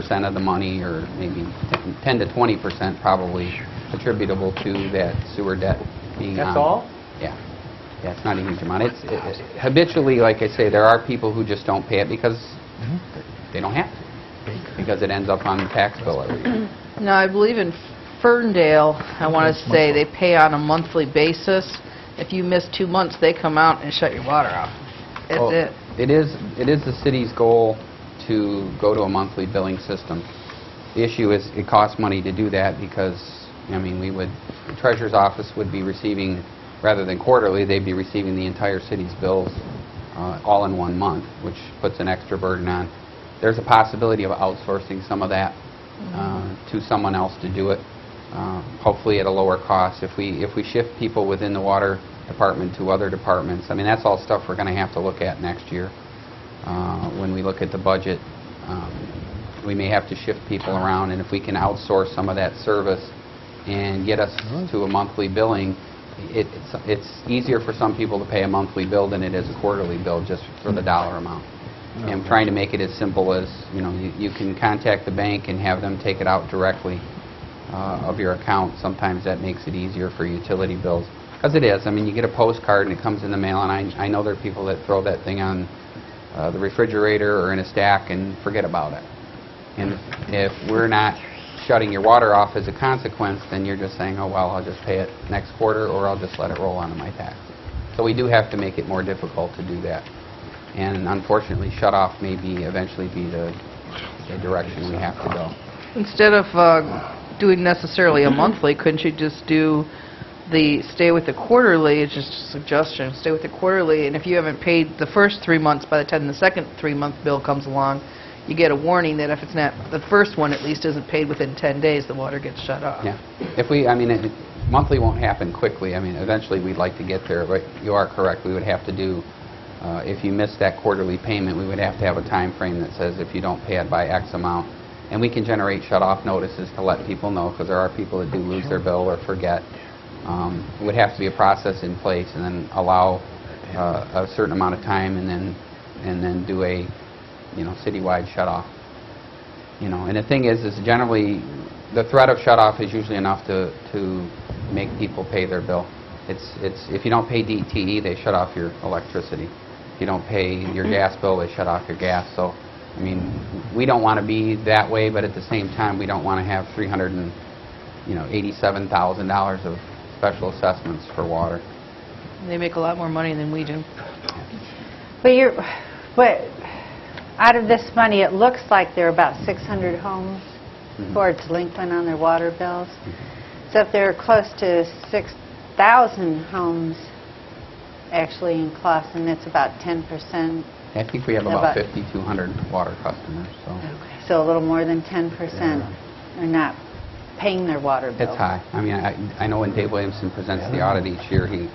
10% of the money, or maybe 10 to 20% probably attributable to that sewer debt being on. That's all? Yeah. Yeah, it's not a huge amount. Habitually, like I say, there are people who just don't pay it because they don't have to, because it ends up on the tax bill every year. No, I believe in Ferndale, I want to say they pay on a monthly basis. If you miss 2 months, they come out and shut your water off. That's Well, it. It is the city's goal to go to a monthly billing system. The issue is it costs money to do that because, I mean, the Treasurer's Office would be receiving, rather than quarterly, they'd be receiving the entire city's bills all in 1 month, which puts an extra burden on. There's a possibility of outsourcing some of that to someone else to do it, hopefully at a lower cost. If we shift people within the water department to other departments, I mean, that's all stuff we're going to have to look at next year. When we look at the budget, we may have to shift people around, and if we can outsource some of that service and get us to a monthly billing, it's easier for some people to pay a monthly bill than it is a quarterly bill just for the dollar amount. And I'm trying to make it as simple as, you can contact the bank and have them take it out directly of your account. Sometimes that makes it easier for utility bills. Because it is. I mean, you get a postcard and it comes in the mail, and I know there are people that throw that thing on the refrigerator or in a stack and forget about it. And if we're not shutting your water off as a consequence, then you're just saying, oh, well, I'll just pay it next quarter, or I'll just let it roll onto my tax. So we do have to make it more difficult to do that. And unfortunately, shut-off may eventually be the direction we have to go. Instead of doing necessarily a monthly, couldn't you just do stay with the quarterly? It's just a suggestion. Stay with the quarterly, and if you haven't paid the first 3 months, by the time the second 3-month bill comes along, you get a warning that if it's not, the first one at least isn't paid within 10 days, the water gets shut off. Yeah. Monthly won't happen quickly. I mean, eventually we'd like to get there, but you are correct. We would have to do, if you miss that quarterly payment, we would have to have a time frame that says if you don't pay it by X amount. And we can generate shut-off notices to let people know, because there are people that do lose their bill or forget. It would have to be a process in place, and then allow a certain amount of time, and then do a citywide shut-off. And the thing is generally the threat of shut-off is usually enough to make people pay their bill. If you don't pay DTE, they shut off your electricity. If you don't pay your gas bill, they shut off your gas. So, I mean, we don't want to be that way, but at the same time, we don't want to have $387,000 of special assessments for water. They make a lot more money than we do. But out of this money, it looks like there are about 600 homes who are delinquent on their water bills. So if there are close to 6,000 homes actually in Clawson, that's about 10%. I think we have about 5,200 water customers. So a little more than 10% are not paying their water bill. It's high. I mean, I know when Dave Williamson presents the audit each year, he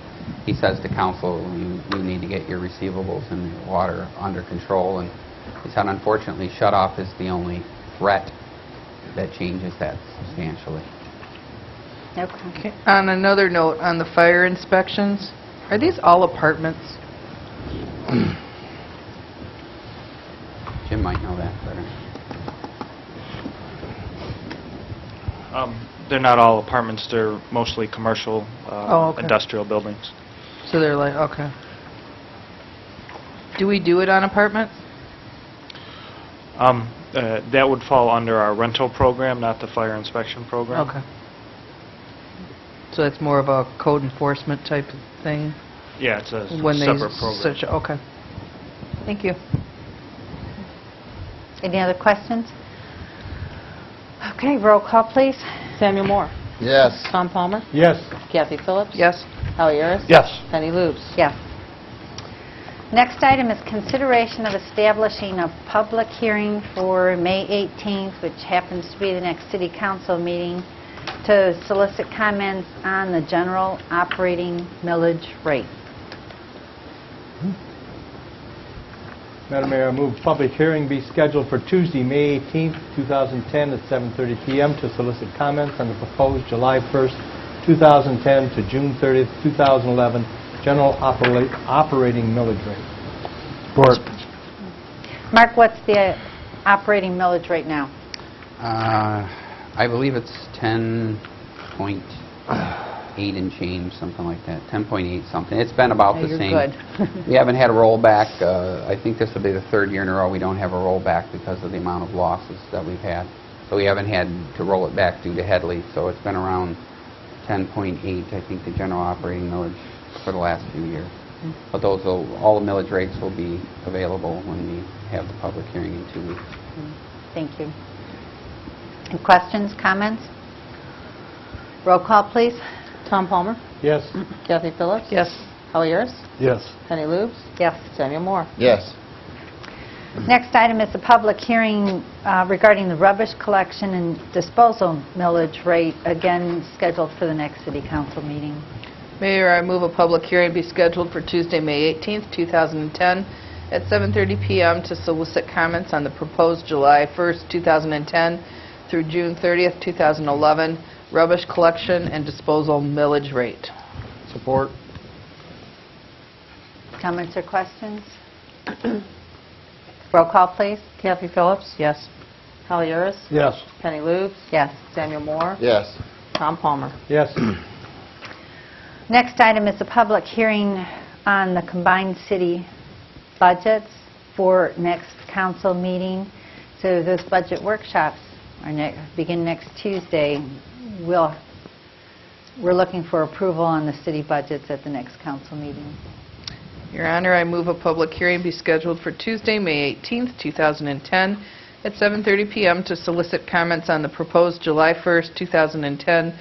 says to council, you need to get your receivables and your water under control. And he said, unfortunately, shut-off is the only threat that changes that substantially. Okay. On another note, on the fire inspections, are these all apartments? Jim might know that better. They're not all apartments. They're mostly commercial, industrial buildings. So they're like, okay. Do we do it on apartments? That would fall under our rental program, not the fire inspection program. Okay. So it's more of a code enforcement type of thing? Yeah, it's a When separate program. Okay. Thank you. Any other questions? Okay, roll call, please. Samuel Moore. Yes. Tom Palmer. Yes. Kathy Phillips. Yes. Howie Harris. Yes. Penny Lubes. Yes. Next item is consideration of establishing a public hearing for May 18th, which happens to be the next City Council meeting, to solicit comments on the general operating millage rate. Madam Mayor, I move public hearing be scheduled for Tuesday, May 18th, 2010 at 7:30 p.m. to solicit comments on the proposed July 1st, 2010 to June 30th, 2011 general operating millage rate. Mark, what's the operating millage rate now? I believe it's 10.8 and change, something like that, 10.8 something. It's been about the You're same. good. We haven't had a rollback. I think this will be the third year in a row we don't have a rollback because of the amount of losses that we've had. So we haven't had to roll it back due to Headley. So it's been around 10.8, I think, the general operating millage for the last few years. But those will, all the millage rates will be available when we have the public hearing in 2 weeks. Thank you. Any questions, comments? Roll call, please. Tom Palmer? Yes. Kathy Phillips? Yes. Howie Ayers? Yes. Penny Lubes? Yes. Samuel Moore? Yes. Next item is a public hearing regarding the rubbish collection and disposal millage rate, again scheduled for the next City Council meeting. Mayor, I move a public hearing be scheduled for Tuesday, May 18th, 2010, at 7:30 p.m. to solicit comments on the proposed July 1st, 2010 through June 30th, 2011 rubbish collection and disposal millage rate. Support. Comments or questions? Roll call, please. Kathy Phillips? Yes. Howie Ayers? Yes. Penny Lubes? Yes. Samuel Moore? Yes. Tom Palmer? Yes. Next item is a public hearing on the combined city budgets for next council meeting. So those budget workshops are begin next Tuesday. We're looking for approval on the city budgets at the next council meeting. Your Honor, I move a public hearing be scheduled for Tuesday, May 18th, 2010 at 7:30 p.m. to solicit comments on the proposed July 1st, 2010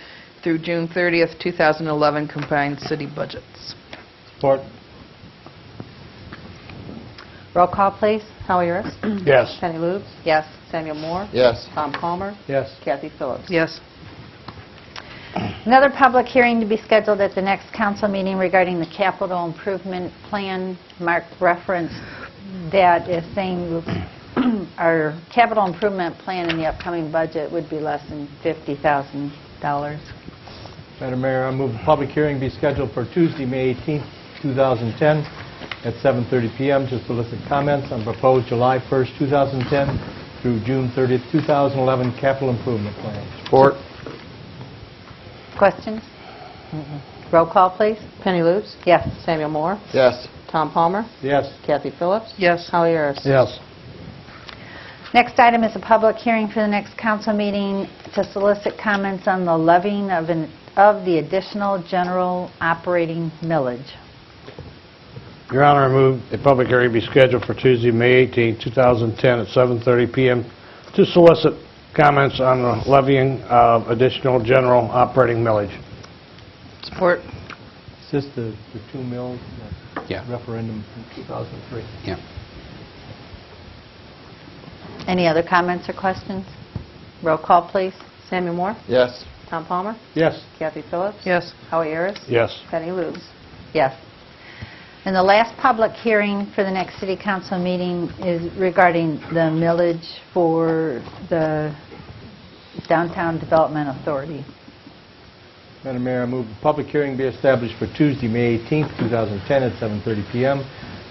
through June 30th, 2011 combined city budgets. Support. Roll call, please. Howie Ayers? Yes. Penny Lubes? Yes. Samuel Moore? Yes. Tom Palmer? Yes. Kathy Phillips? Yes. Another public hearing to be scheduled at the next council meeting regarding the capital improvement plan. Mark referenced that is saying our capital improvement plan in the upcoming budget would be less than $50,000. Madam Mayor, I move the public hearing be scheduled for Tuesday, May 18th, 2010 at 7:30 p.m. to solicit comments on proposed July 1st, 2010 through June 30th, 2011 capital improvement plan. Support. Questions? Roll call, please. Penny Lubes? Yes. Samuel Moore? Yes. Tom Palmer? Yes. Kathy Phillips? Yes. Howie Ayers? Yes. Next item is a public hearing for the next council meeting to solicit comments on the levying of the additional general operating millage. Your Honor, I move a public hearing be scheduled for Tuesday, May 18, 2010 at 7:30 p.m. to solicit comments on the levying of additional general operating millage. Support. Is this the 2 mills Yeah. referendum from 2003? Yeah. Any other comments or questions? Roll call, please. Samuel Moore? Yes. Tom Palmer? Yes. Kathy Phillips? Yes. Howie Ayers? Yes. Penny Lubes? Yes. And the last public hearing for the next city council meeting is regarding the millage for the Downtown Development Authority. Madam Mayor, I move the public hearing be established for Tuesday, May 18th, 2010 at 7:30 p.m.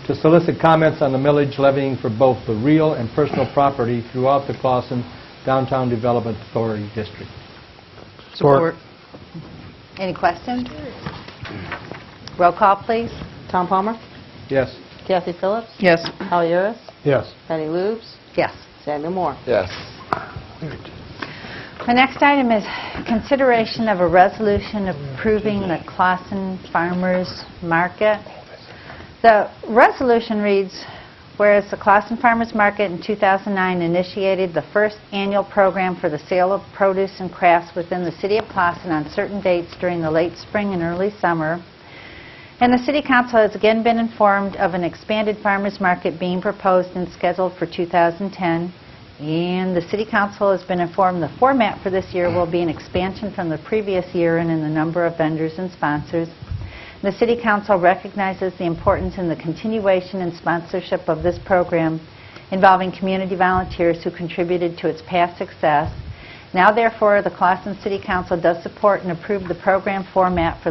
to solicit comments on the millage levying for both the real and personal property throughout the Clawson Downtown Development Authority District. Support. Any questions? Roll call, please. Tom Palmer? Yes. Kathy Phillips? Yes. Howie Ayers? Yes. Penny Lubes? Yes. Samuel Moore? Yes. The next item is consideration of a resolution approving the Clawson Farmers Market. The resolution reads, whereas the Clawson Farmers Market in 2009 initiated the first annual program for the sale of produce and crafts within the city of Clawson on certain dates during the late spring and early summer, and the City Council has again been informed of an expanded farmers market being proposed and scheduled for 2010. And the City Council has been informed the format for this year will be an expansion from the previous year and in the number of vendors and sponsors. The City Council recognizes the importance in the continuation and sponsorship of this program involving community volunteers who contributed to its past success. Now, therefore, the Clawson City Council does support and approve the program format for